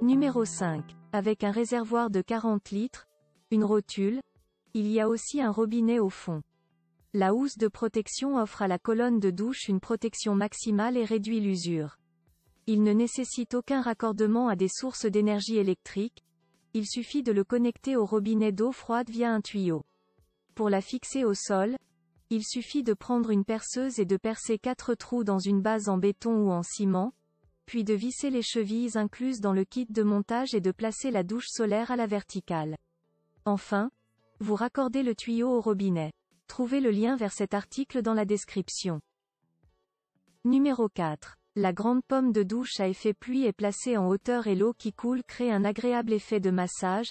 Numéro 5. Avec un réservoir de 40 litres, une rotule, il y a aussi un robinet au fond. La housse de protection offre à la colonne de douche une protection maximale et réduit l'usure. Il ne nécessite aucun raccordement à des sources d'énergie électrique, il suffit de le connecter au robinet d'eau froide via un tuyau. Pour la fixer au sol, il suffit de prendre une perceuse et de percer 4 trous dans une base en béton ou en ciment, puis de visser les chevilles incluses dans le kit de montage et de placer la douche solaire à la verticale. Enfin, vous raccordez le tuyau au robinet. Trouvez le lien vers cet article dans la description. Numéro 4. La grande pomme de douche à effet pluie est placée en hauteur et l'eau qui coule crée un agréable effet de massage,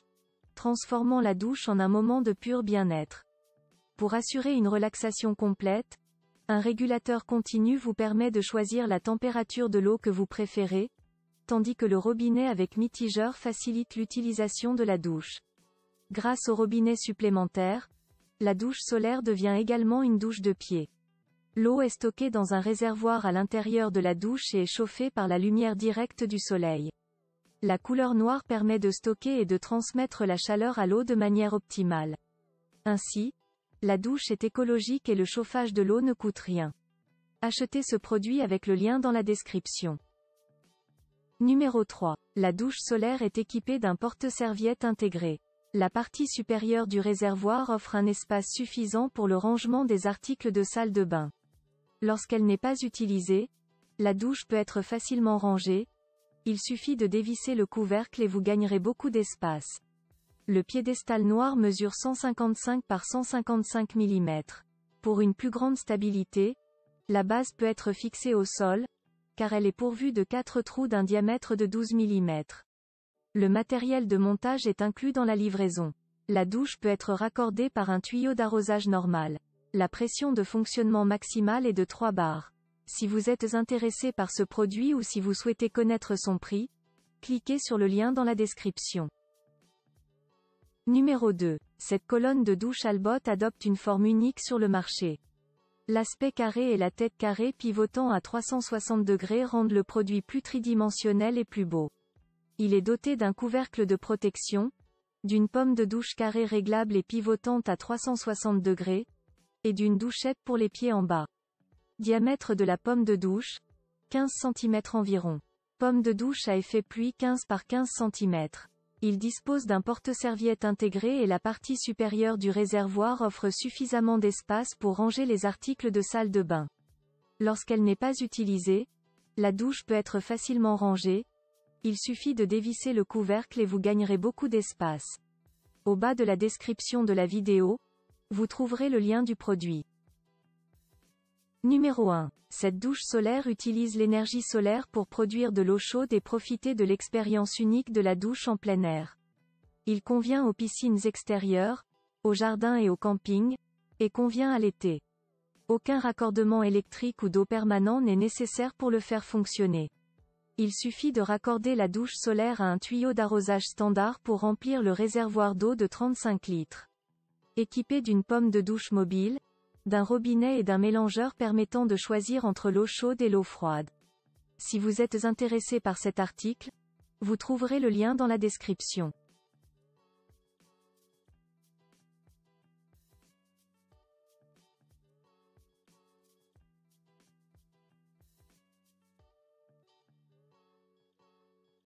transformant la douche en un moment de pur bien-être. Pour assurer une relaxation complète, un régulateur continu vous permet de choisir la température de l'eau que vous préférez, tandis que le robinet avec mitigeur facilite l'utilisation de la douche. Grâce au robinet supplémentaire, la douche solaire devient également une douche de pied. L'eau est stockée dans un réservoir à l'intérieur de la douche et est chauffée par la lumière directe du soleil. La couleur noire permet de stocker et de transmettre la chaleur à l'eau de manière optimale. Ainsi, la douche est écologique et le chauffage de l'eau ne coûte rien. Achetez ce produit avec le lien dans la description. Numéro 3. La douche solaire est équipée d'un porte-serviettes intégré. La partie supérieure du réservoir offre un espace suffisant pour le rangement des articles de salle de bain. Lorsqu'elle n'est pas utilisée, la douche peut être facilement rangée, il suffit de dévisser le couvercle et vous gagnerez beaucoup d'espace. Le piédestal noir mesure 155 par 155 mm. Pour une plus grande stabilité, la base peut être fixée au sol, car elle est pourvue de 4 trous d'un diamètre de 12 mm. Le matériel de montage est inclus dans la livraison. La douche peut être raccordée par un tuyau d'arrosage normal. La pression de fonctionnement maximale est de 3 bars. Si vous êtes intéressé par ce produit ou si vous souhaitez connaître son prix, cliquez sur le lien dans la description. Numéro 2. Cette colonne de douche Albot adopte une forme unique sur le marché. L'aspect carré et la tête carrée pivotant à 360 degrés rendent le produit plus tridimensionnel et plus beau. Il est doté d'un couvercle de protection, d'une pomme de douche carrée réglable et pivotante à 360 degrés, et d'une douchette pour les pieds en bas. Diamètre de la pomme de douche, 15 cm environ. Pomme de douche à effet pluie 15 par 15 cm. Il dispose d'un porte-serviettes intégré et la partie supérieure du réservoir offre suffisamment d'espace pour ranger les articles de salle de bain. Lorsqu'elle n'est pas utilisée, la douche peut être facilement rangée, il suffit de dévisser le couvercle et vous gagnerez beaucoup d'espace. Au bas de la description de la vidéo, vous trouverez le lien du produit. Numéro 1. Cette douche solaire utilise l'énergie solaire pour produire de l'eau chaude et profiter de l'expérience unique de la douche en plein air. Il convient aux piscines extérieures, aux jardins et aux campings, et convient à l'été. Aucun raccordement électrique ou d'eau permanent n'est nécessaire pour le faire fonctionner. Il suffit de raccorder la douche solaire à un tuyau d'arrosage standard pour remplir le réservoir d'eau de 35 litres. Équipé d'une pomme de douche mobile, d'un robinet et d'un mélangeur permettant de choisir entre l'eau chaude et l'eau froide. Si vous êtes intéressé par cet article, vous trouverez le lien dans la description.